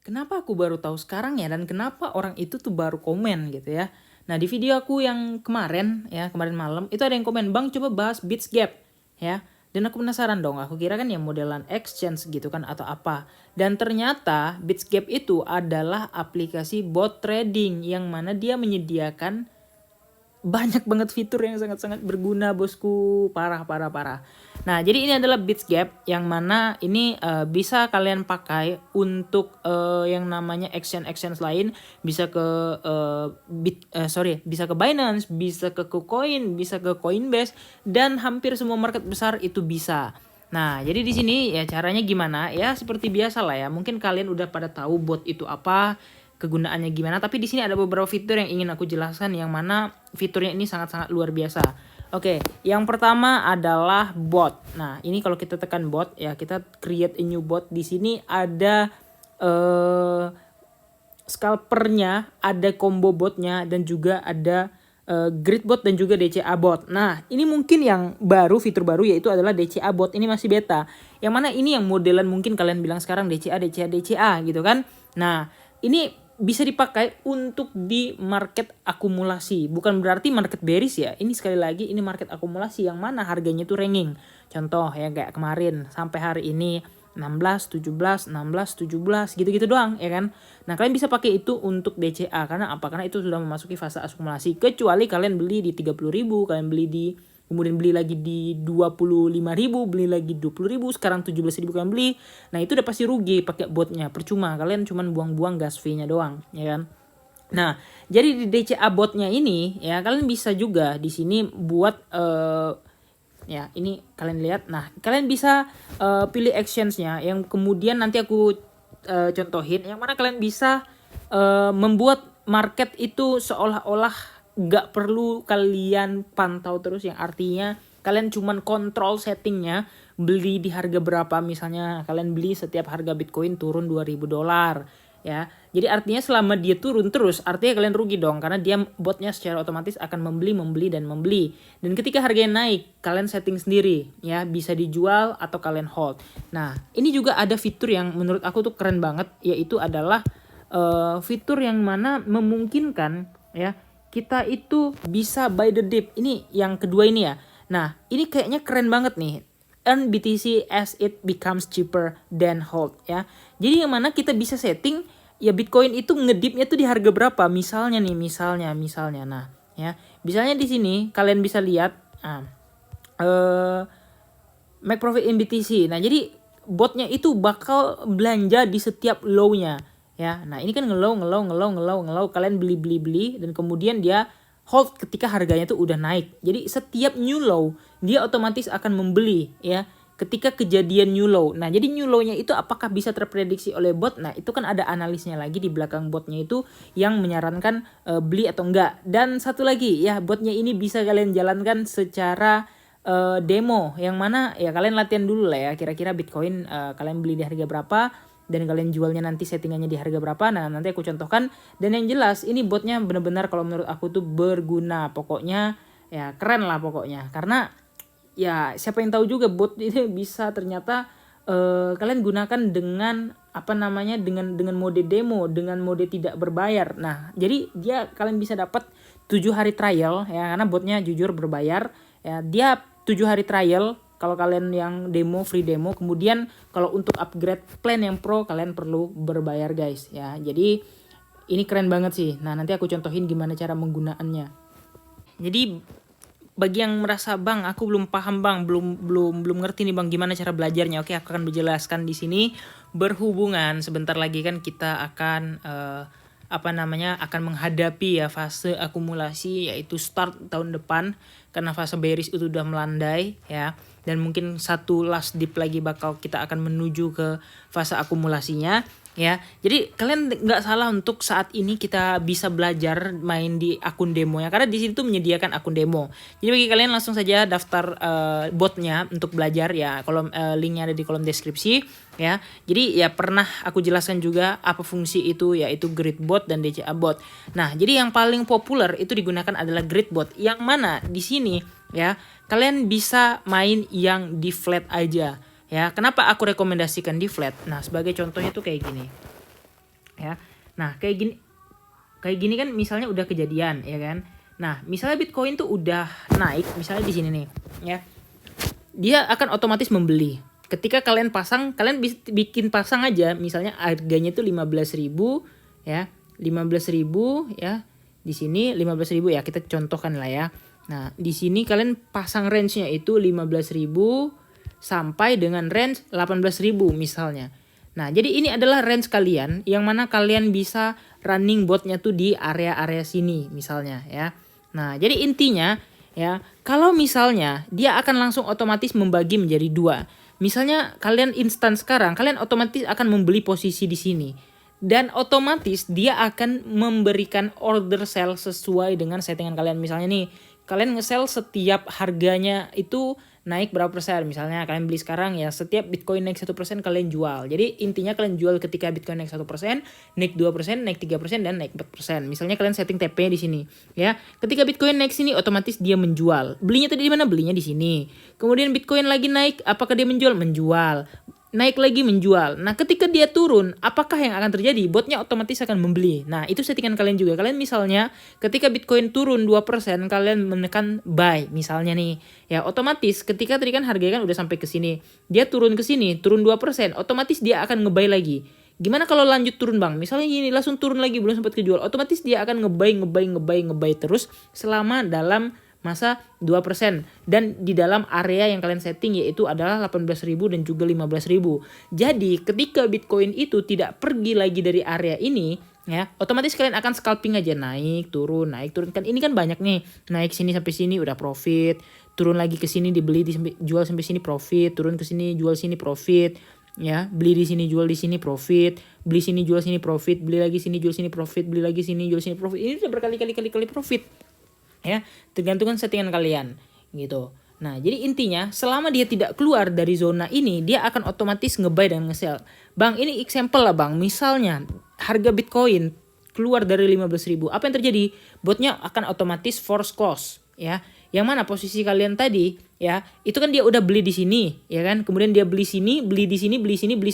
kenapa aku baru tahu sekarang ya, dan kenapa orang itu tuh baru komen gitu ya. Nah, di video aku yang kemarin ya, kemarin malam itu ada yang komen, "Bang, coba bahas Bitsgap." Ya. Dan aku penasaran dong, aku kira kan ya modelan exchange gitu kan atau apa. Dan ternyata Bitsgap itu adalah aplikasi bot trading yang mana dia menyediakan banyak banget fitur yang sangat-sangat berguna bosku, parah. Nah, jadi ini adalah Bitsgap yang mana ini bisa kalian pakai untuk yang namanya exchange lain, bisa ke bisa ke Binance, bisa ke KuCoin, bisa ke Coinbase, dan hampir semua market besar itu bisa. Nah, jadi di sini ya caranya gimana? Ya seperti biasa lah ya. Mungkin kalian udah pada tahu bot itu apa, kegunaannya gimana, tapi di sini ada beberapa fitur yang ingin aku jelaskan yang mana fiturnya ini sangat-sangat luar biasa. Oke, yang pertama adalah bot. Nah, ini kalau kita tekan bot ya, kita create a new bot. Di sini ada scalpernya, ada combo botnya, dan juga ada grid bot dan juga DCA bot. Nah, ini mungkin yang baru, fitur baru yaitu adalah DCA bot. Ini masih beta. Yang mana ini yang modelan mungkin kalian bilang sekarang DCA gitu kan. Nah, ini bisa dipakai untuk di market akumulasi. Bukan berarti market bearish ya. Ini sekali lagi ini market akumulasi yang mana harganya itu ranging. Contoh ya kayak kemarin sampai hari ini 16, 17, 16, 17 gitu-gitu doang ya kan. Nah, kalian bisa pakai itu untuk DCA karena apa? Karena itu sudah memasuki fase akumulasi. Kecuali kalian beli di 30.000, kalian beli di kemudian beli lagi di 25.000, beli lagi 20.000, sekarang 17.000 kalian beli. Nah, itu udah pasti rugi pakai botnya, percuma, kalian cuman buang-buang gas fee-nya doang, ya kan. Nah, jadi di DCA botnya ini ya kalian bisa juga di sini buat ya ini kalian lihat. Nah, kalian bisa pilih exchange-nya yang kemudian nanti aku contohin yang mana kalian bisa membuat market itu seolah-olah gak perlu kalian pantau terus, yang artinya kalian cuman kontrol settingnya, beli di harga berapa, misalnya kalian beli setiap harga Bitcoin turun $2.000 ya. Jadi artinya selama dia turun terus artinya kalian rugi dong, karena dia botnya secara otomatis akan membeli dan membeli. Dan ketika harganya naik kalian setting sendiri ya, bisa dijual atau kalian hold. Nah, ini juga ada fitur yang menurut aku tuh keren banget, yaitu adalah fitur yang mana memungkinkan ya kita itu bisa buy the dip. Ini yang kedua ini ya. Nah, ini kayaknya keren banget nih. Earn BTC as it becomes cheaper than hold ya. Jadi yang mana kita bisa setting ya Bitcoin itu ngedipnya tuh di harga berapa. Misalnya nih, misalnya. Nah, ya. Misalnya di sini kalian bisa lihat make profit in BTC. Nah, jadi botnya itu bakal belanja di setiap low-nya. Ya, nah ini kan ngelow, kalian beli dan kemudian dia hold ketika harganya tuh udah naik. Jadi setiap new low dia otomatis akan membeli ya ketika kejadian new low. Nah, jadi new low-nya itu apakah bisa terprediksi oleh bot? Nah, itu kan ada analisnya lagi di belakang botnya itu yang menyarankan beli atau enggak. Dan satu lagi ya, botnya ini bisa kalian jalankan secara demo, yang mana ya kalian latihan dulu lah ya, kira-kira Bitcoin kalian beli di harga berapa dan kalian jualnya nanti settingannya di harga berapa. Nah, nanti aku contohkan. Dan yang jelas ini botnya benar-benar kalau menurut aku tuh berguna. Pokoknya ya keren lah pokoknya. Karena ya siapa yang tahu juga bot ini bisa ternyata kalian gunakan dengan apa namanya, dengan mode demo, dengan mode tidak berbayar. Nah, jadi dia kalian bisa dapat 7 hari trial ya, karena botnya jujur berbayar ya. Dia 7 hari trial kalau kalian yang demo, free demo. Kemudian kalau untuk upgrade plan yang pro kalian perlu berbayar guys ya. Jadi ini keren banget sih. Nah, nanti aku contohin gimana cara menggunakannya. Jadi bagi yang merasa, "Bang, aku belum paham Bang, belum ngerti nih Bang gimana cara belajarnya." Oke, aku akan menjelaskan di sini. Berhubungan sebentar lagi kan kita akan akan menghadapi ya fase akumulasi, yaitu start tahun depan, karena fase bearish itu udah melandai ya, dan mungkin satu last dip lagi bakal kita akan menuju ke fase akumulasinya ya. Jadi kalian nggak salah untuk saat ini kita bisa belajar main di akun demo ya, karena di situ menyediakan akun demo. Jadi bagi kalian langsung saja daftar botnya untuk belajar ya. Linknya ada di kolom deskripsi ya. Jadi ya pernah aku jelaskan juga apa fungsi itu, yaitu grid bot dan DCA bot. Nah, jadi yang paling populer itu digunakan adalah grid bot, yang mana di sini ya kalian bisa main yang di flat aja. Ya, kenapa aku rekomendasikan di flat? Nah, sebagai contohnya tuh kayak gini. ya. Nah, kayak gini kan misalnya udah kejadian, ya kan. Nah, misalnya Bitcoin tuh udah naik, misalnya di sini nih, ya. Dia akan otomatis membeli. Ketika kalian pasang, kalian bikin pasang aja, misalnya harganya itu 15.000 ya. 15.000 ya. Di sini 15.000 ya, kita contohkan lah ya. Nah, di sini kalian pasang range-nya itu 15.000 sampai dengan range 18.000 misalnya. Nah, jadi ini adalah range kalian yang mana kalian bisa running botnya tuh di area-area sini misalnya ya. Nah, jadi intinya ya, kalau misalnya dia akan langsung otomatis membagi menjadi dua. Misalnya kalian instan sekarang, kalian otomatis akan membeli posisi di sini. Dan otomatis dia akan memberikan order sell sesuai dengan settingan kalian. Misalnya nih, kalian nge-sell setiap harganya itu naik berapa persen. Misalnya kalian beli sekarang ya, setiap Bitcoin naik 1% kalian jual. Jadi intinya kalian jual ketika Bitcoin naik 1%, naik 2%, naik 3%, dan naik 4%. Misalnya kalian setting TP di sini ya. Ketika Bitcoin naik sini otomatis dia menjual. Belinya tadi di mana? Belinya di sini. Kemudian Bitcoin lagi naik, apakah dia menjual? Menjual. Naik lagi menjual. Nah, ketika dia turun, apakah yang akan terjadi? Botnya otomatis akan membeli. Nah, itu settingan kalian juga. Kalian misalnya ketika Bitcoin turun 2%, kalian menekan buy misalnya nih. Ya, otomatis ketika tadi kan harganya kan udah sampai ke sini. Dia turun ke sini, turun 2%, otomatis dia akan nge-buy lagi. Gimana kalau lanjut turun, Bang? Misalnya gini, langsung turun lagi belum sempat kejual. Otomatis dia akan nge-buy terus selama dalam masa 2%, dan di dalam area yang kalian setting yaitu adalah 18.000 dan juga 15.000. Jadi ketika Bitcoin itu tidak pergi lagi dari area ini ya, otomatis kalian akan scalping aja, naik turun kan, ini kan banyak nih, naik sini sampai sini udah profit, turun lagi ke sini dibeli, jual sampai sini profit, turun ke sini jual sini profit ya, beli di sini jual di sini profit, beli sini jual sini profit, beli lagi sini jual sini profit, beli lagi sini jual sini profit. Ini udah berkali-kali profit ya, tergantung settingan kalian gitu. Nah, jadi intinya selama dia tidak keluar dari zona ini, dia akan otomatis nge-buy dan nge-sell. Bang, ini example lah Bang. Misalnya harga Bitcoin keluar dari 15.000, apa yang terjadi? Botnya akan otomatis force close ya. Yang mana posisi kalian tadi ya, itu kan dia udah beli di sini ya kan. Kemudian dia beli sini, beli di sini, beli sini, beli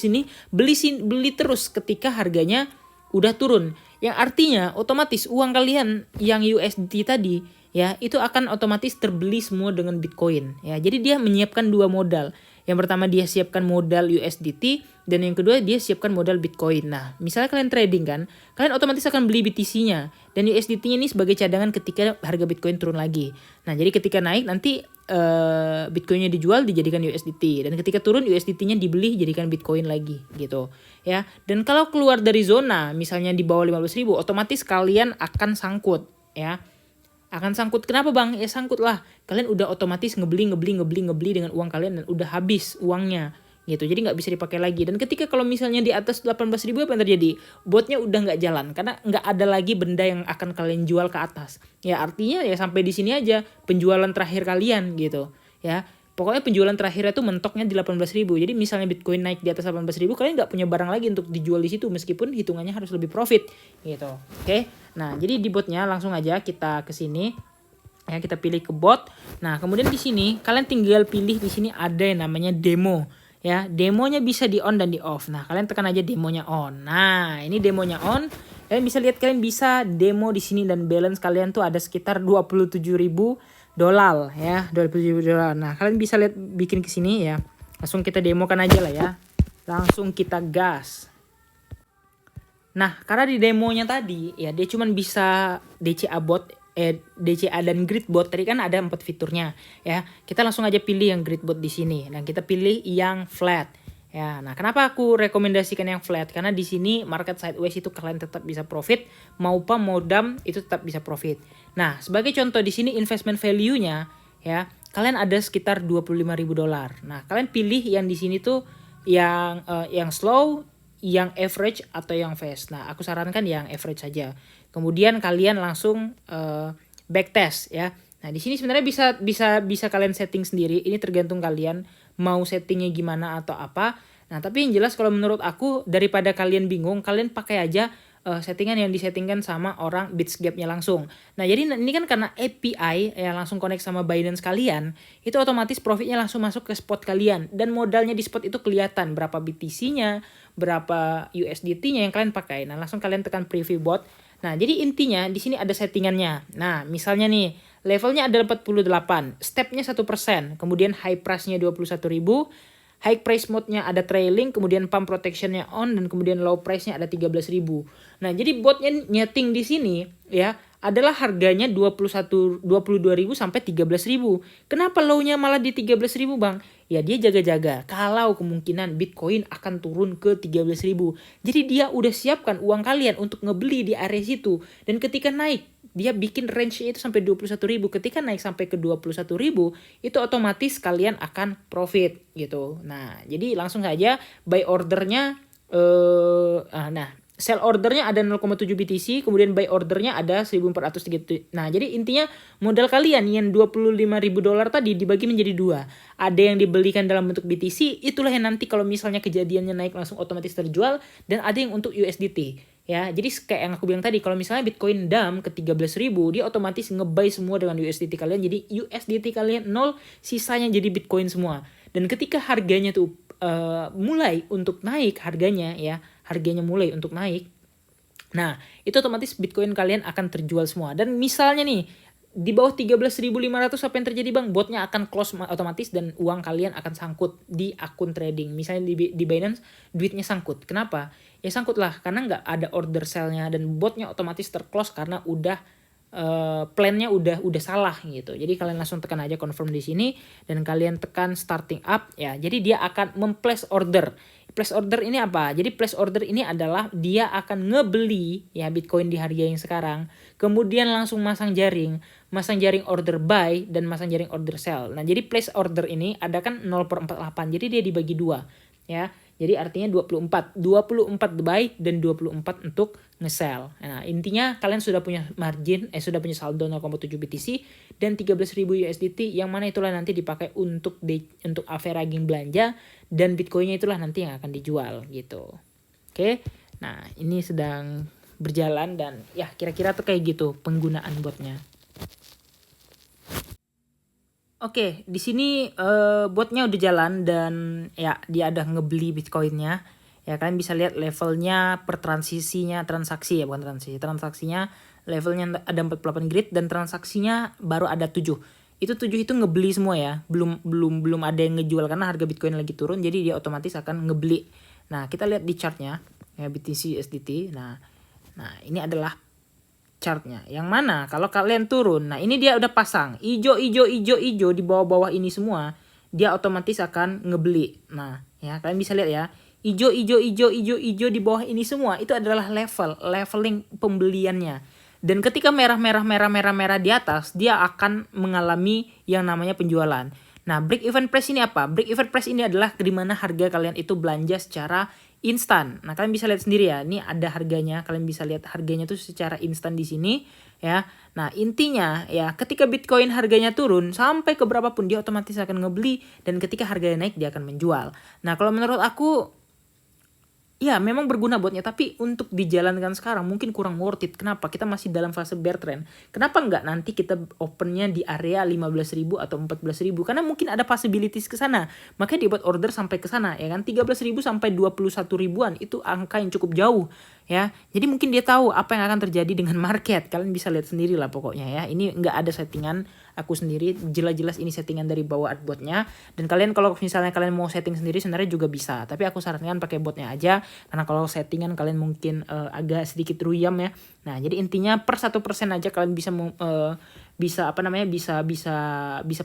sini, beli terus ketika harganya udah turun. Yang artinya otomatis uang kalian yang USDT tadi ya, itu akan otomatis terbeli semua dengan Bitcoin ya. Jadi dia menyiapkan dua modal. Yang pertama dia siapkan modal USDT, dan yang kedua dia siapkan modal Bitcoin. Nah, misalnya kalian trading kan, kalian otomatis akan beli BTC-nya, dan USDT-nya ini sebagai cadangan ketika harga Bitcoin turun lagi. Nah, jadi ketika naik nanti Bitcoin-nya dijual dijadikan USDT, dan ketika turun USDT-nya dibeli jadikan Bitcoin lagi gitu ya. Dan kalau keluar dari zona misalnya di bawah 15.000, otomatis kalian akan sangkut ya. Akan sangkut. Kenapa Bang? Ya sangkut lah. Kalian udah otomatis ngebeli dengan uang kalian, dan udah habis uangnya gitu. Jadi nggak bisa dipakai lagi. Dan ketika kalau misalnya di atas 18.000, apa yang terjadi? Botnya udah nggak jalan karena nggak ada lagi benda yang akan kalian jual ke atas. Ya artinya ya sampai di sini aja penjualan terakhir kalian gitu ya. Pokoknya penjualan terakhirnya tuh mentoknya di 18.000. Jadi misalnya Bitcoin naik di atas 18.000, kalian nggak punya barang lagi untuk dijual di situ, meskipun hitungannya harus lebih profit gitu. Oke. Nah, jadi di botnya langsung aja kita ke sini. Ya, kita pilih ke bot. Nah, kemudian di sini kalian tinggal pilih, di sini ada yang namanya demo. Ya, demonya bisa di on dan di off. Nah, kalian tekan aja demonya on. Nah, ini demonya on. Kalian bisa lihat, kalian bisa demo di sini, dan balance kalian tuh ada sekitar 27.000 dolar ya, 27.000 dolar. Nah, kalian bisa lihat, bikin ke sini ya. Langsung kita demokan aja lah ya. Langsung kita gas. Nah, karena di demonya tadi ya dia cuman bisa DCA bot, DCA dan grid bot. Tadi kan ada 4 fiturnya ya. Kita langsung aja pilih yang grid bot di sini. Dan kita pilih yang flat. Ya, nah kenapa aku rekomendasikan yang flat? Karena di sini market sideways itu kalian tetap bisa profit, mau pump mau dump itu tetap bisa profit. Nah, sebagai contoh di sini investment value-nya ya, kalian ada sekitar 25.000 dolar. Nah, kalian pilih yang di sini tuh yang slow, yang average, atau yang fast. Nah, aku sarankan yang average saja. Kemudian kalian langsung backtest ya. Nah, di sini sebenarnya bisa kalian setting sendiri. Ini tergantung kalian mau settingnya gimana atau apa. Nah, tapi yang jelas kalau menurut aku, daripada kalian bingung, kalian pakai aja settingan yang disettingkan sama orang Bitsgap-nya langsung. Nah, jadi ini kan karena API yang langsung connect sama Binance kalian, itu otomatis profitnya langsung masuk ke spot kalian, dan modalnya di spot itu kelihatan berapa BTC-nya, berapa USDT-nya yang kalian pakai. Nah, langsung kalian tekan preview bot. Nah, jadi intinya di sini ada settingannya. Nah, misalnya nih, levelnya ada 48, stepnya 1%, kemudian high price-nya 21.000, high price mode-nya ada trailing, kemudian pump protection-nya on, dan kemudian low price-nya ada 13.000. Nah, jadi botnya nyeting di sini ya adalah harganya 22.000 sampai 13.000. Kenapa low-nya malah di 13.000, Bang? Ya dia jaga-jaga kalau kemungkinan Bitcoin akan turun ke 13.000. Jadi dia udah siapkan uang kalian untuk ngebeli di area situ. Dan ketika naik, dia bikin range-nya itu sampai 21.000. Ketika naik sampai ke 21.000, itu otomatis kalian akan profit gitu. Nah, jadi langsung saja buy ordernya sell ordernya ada 0,7 BTC, kemudian buy ordernya ada 1.430. Nah, jadi intinya modal kalian yang $25.000 tadi dibagi menjadi dua. Ada yang dibelikan dalam bentuk BTC, itulah yang nanti kalau misalnya kejadiannya naik langsung otomatis terjual, dan ada yang untuk USDT. Ya, jadi kayak yang aku bilang tadi, kalau misalnya Bitcoin dump ke 13.000, dia otomatis nge-buy semua dengan USDT kalian. Jadi USDT kalian 0, sisanya jadi Bitcoin semua. Dan ketika harganya tuh mulai untuk naik harganya ya, harganya mulai untuk naik. Nah, itu otomatis Bitcoin kalian akan terjual semua. Dan misalnya nih, di bawah 13.500 apa yang terjadi, Bang? Botnya akan close otomatis dan uang kalian akan sangkut di akun trading. Misalnya di Binance, duitnya sangkut. Kenapa? Ya sangkut lah, karena nggak ada order sell-nya dan botnya otomatis terclose karena udah plannya udah salah gitu. Jadi kalian langsung tekan aja confirm di sini dan kalian tekan starting up ya. Jadi dia akan memplace order. Place order ini apa? Jadi place order ini adalah dia akan ngebeli ya Bitcoin di harga yang sekarang, kemudian langsung masang jaring order buy dan masang jaring order sell. Nah, jadi place order ini ada kan 0/48. Jadi dia dibagi dua ya. Jadi artinya 24 buy dan 24 untuk nge-sell. Nah, intinya kalian sudah punya margin, sudah punya saldo 0,7 BTC dan 13.000 USDT yang mana itulah nanti dipakai untuk averaging belanja dan Bitcoinnya itulah nanti yang akan dijual gitu. Oke. Nah, ini sedang berjalan dan ya kira-kira tuh kayak gitu penggunaan botnya. Oke, di sini botnya udah jalan dan ya dia ada ngebeli Bitcoinnya. Ya kalian bisa lihat levelnya per transaksinya levelnya ada 48 grid dan transaksinya baru ada 7. Itu 7 itu ngebeli semua ya. Belum ada yang ngejual karena harga Bitcoin lagi turun, jadi dia otomatis akan ngebeli. Nah, kita lihat di chartnya ya BTC USDT. Nah, ini adalah chartnya. Yang mana kalau kalian turun, nah ini dia udah pasang ijo di bawah-bawah ini semua, dia otomatis akan ngebeli. Nah, ya kalian bisa lihat ya. Ijo di bawah ini semua itu adalah leveling pembeliannya. Dan ketika merah di atas, dia akan mengalami yang namanya penjualan. Nah, break even price ini apa? Break even price ini adalah di mana harga kalian itu belanja secara instan. Nah, kalian bisa lihat sendiri ya. Ini ada harganya. Kalian bisa lihat harganya tuh secara instan di sini ya. Nah, intinya ya ketika Bitcoin harganya turun sampai ke berapapun dia otomatis akan ngebeli dan ketika harganya naik dia akan menjual. Nah, kalau menurut aku ya memang berguna botnya, tapi untuk dijalankan sekarang mungkin kurang worth it. Kenapa? Kita masih dalam fase bear trend. Kenapa nggak nanti kita opennya di area 15.000 atau 14.000? Karena mungkin ada possibilities ke sana. Makanya dibuat order sampai ke sana ya kan. 13.000 sampai 21.000-an itu angka yang cukup jauh ya. Jadi mungkin dia tahu apa yang akan terjadi dengan market. Kalian bisa lihat sendiri lah pokoknya ya. Ini nggak ada settingan aku sendiri, jelas-jelas ini settingan dari bawaan botnya. Dan kalian kalau misalnya kalian mau setting sendiri sebenarnya juga bisa, tapi aku sarankan pakai botnya aja karena kalau settingan kalian mungkin agak sedikit ruyam ya. Nah, jadi intinya per 1% aja kalian bisa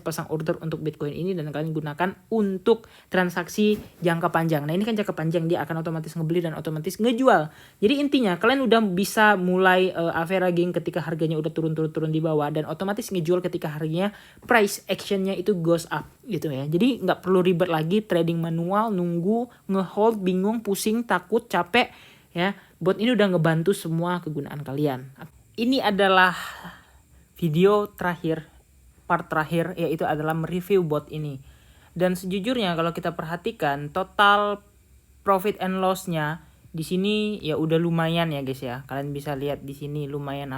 pasang order untuk Bitcoin ini dan kalian gunakan untuk transaksi jangka panjang. Nah, ini kan jangka panjang, dia akan otomatis ngebeli dan otomatis ngejual. Jadi intinya kalian udah bisa mulai averaging ketika harganya udah turun di bawah dan otomatis ngejual ketika harganya price actionnya itu goes up gitu ya. Jadi nggak perlu ribet lagi trading manual, nunggu, ngehold, bingung, pusing, takut, capek ya. Bot ini udah ngebantu semua kegunaan kalian. Ini adalah video terakhir, part terakhir, yaitu adalah mereview bot ini. Dan sejujurnya kalau kita perhatikan total profit and loss-nya di sini ya udah lumayan ya guys ya. Kalian bisa lihat di sini lumayan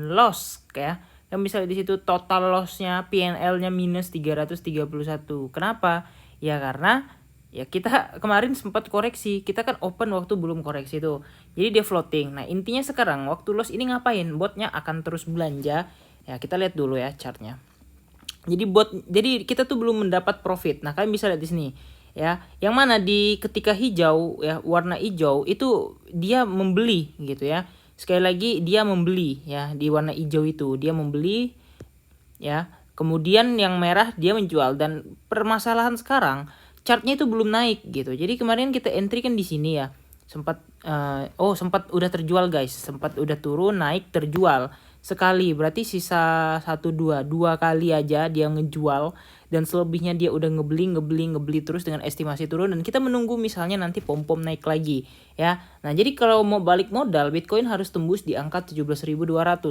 loss kayak. Yang bisa di situ total loss-nya P&L-nya minus 331. Kenapa? Ya karena Ya kita kemarin sempat koreksi, kita kan open waktu belum koreksi tuh. Jadi dia floating. Nah intinya sekarang waktu loss ini ngapain? Botnya akan terus belanja. Ya kita lihat dulu ya chartnya. Jadi kita tuh belum mendapat profit. Nah kalian bisa lihat di sini ya. Yang mana di ketika hijau ya, warna hijau itu dia membeli gitu ya. Sekali lagi dia membeli ya, di warna hijau itu dia membeli ya. Kemudian yang merah dia menjual, dan permasalahan sekarang chartnya itu belum naik gitu. Jadi kemarin kita entry kan di sini ya. Sempat sempat udah terjual guys, sempat udah turun naik terjual sekali, berarti sisa 2 kali aja dia ngejual, dan selebihnya dia udah ngebeli terus dengan estimasi turun, dan kita menunggu misalnya nanti pom-pom naik lagi ya. Nah jadi kalau mau balik modal, Bitcoin harus tembus di angka 17.200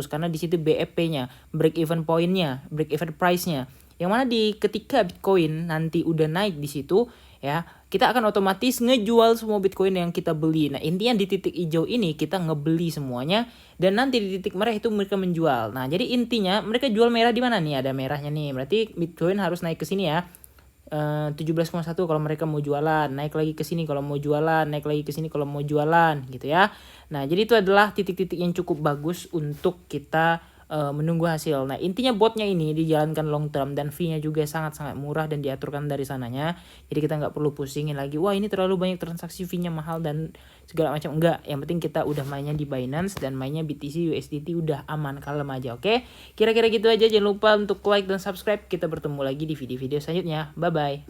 karena di situ BEP-nya, break even point-nya, break even price-nya. Yang mana di ketika Bitcoin nanti udah naik di situ ya, kita akan otomatis ngejual semua Bitcoin yang kita beli. Nah intinya di titik hijau ini kita ngebeli semuanya, dan nanti di titik merah itu mereka menjual. Nah jadi intinya mereka jual merah di mana nih? Ada merahnya nih, berarti Bitcoin harus naik ke sini ya. 17,1 kalau mereka mau jualan, naik lagi ke sini kalau mau jualan, naik lagi ke sini kalau mau jualan gitu ya. Nah jadi itu adalah titik-titik yang cukup bagus untuk kita menunggu hasil. Nah intinya botnya ini dijalankan long term, dan fee-nya juga sangat-sangat murah dan diaturkan dari sananya. Jadi kita nggak perlu pusingin lagi, wah ini terlalu banyak transaksi, fee-nya mahal dan segala macam. Enggak, yang penting kita udah mainnya di Binance dan mainnya BTC USDT udah aman, kalem aja. Oke, kira-kira gitu aja. Jangan lupa untuk like dan subscribe. Kita bertemu lagi di video-video selanjutnya. Bye bye.